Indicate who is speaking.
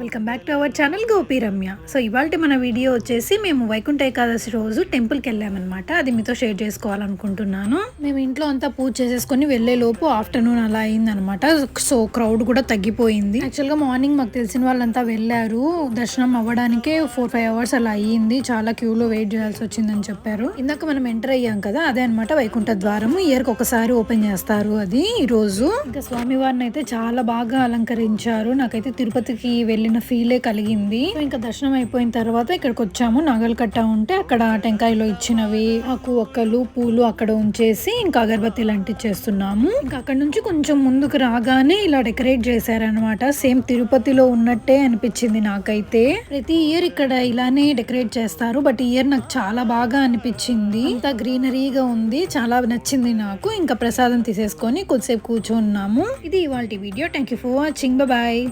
Speaker 1: Welcome back to our channel Gopi Ramya. So ఇవాళ మన video వచ్చేసి మేము వైకుంఠ ఏకాదశి రోజు టెంపుల్కి వెళ్ళామన్నమాట. అది మీతో షేర్ చేసుకోవాలనుకుంటున్నాను. మేము ఇంట్లో అంతా పూజ చేసేసుకొని వెళ్లే లోపు ఆఫ్టర్నూన్ అలా అయిందనమాట. సో క్రౌడ్ కూడా తగ్గిపోయింది. యాక్చువల్గా మార్నింగ్ మాకు తెలిసిన వాళ్ళంతా వెళ్ళారు. దర్శనం అవ్వడానికే 4-5 అవర్స్ అలా అయ్యింది. చాలా క్యూలో వెయిట్ చేయాల్సి వచ్చిందని చెప్పారు. ఇందాక మనం ఎంటర్ అయ్యాం కదా, అదే అనమాట వైకుంఠ ద్వారము. ఇయర్కి ఒకసారి ఓపెన్ చేస్తారు అది ఈ రోజు. ఇంకా స్వామివారిని అయితే చాలా బాగా అలంకరించారు. నాకైతే తిరుపతికి వెళ్ళిన ఫీలే కలిగింది. ఇంకా దర్శనం అయిపోయిన తర్వాత ఇక్కడికి వచ్చాము. నాగల్కట్ట ఉంటే అక్కడ టెంకాయలో ఇచ్చినవి ఆకు ఒక్కలు పూలు అక్కడ ఉంచేసి ఇంకా అగరబత్తీలు అంటించేస్తున్నాము. ఇంకా అక్కడ నుంచి కొంచెం ముందుకు రాగానే ఇలా డెకరేట్ చేశారనమాట. సేమ్ తిరుపతిలో ఉన్నట్టే అనిపించింది నాకైతే. ప్రతి ఇయర్ ఇక్కడ ఇలానే డెకరేట్ చేస్తారు, బట్ ఈ ఇయర్ నాకు చాలా బాగా అనిపించింది. అంతా గ్రీనరీగా ఉంది, చాలా నచ్చింది నాకు. ఇంకా ప్రసాదం తీసేసుకొని కొద్దిసేపు కూర్చున్నాము. ఇది ఇవాల్టి video. Thank you for watching. Bye.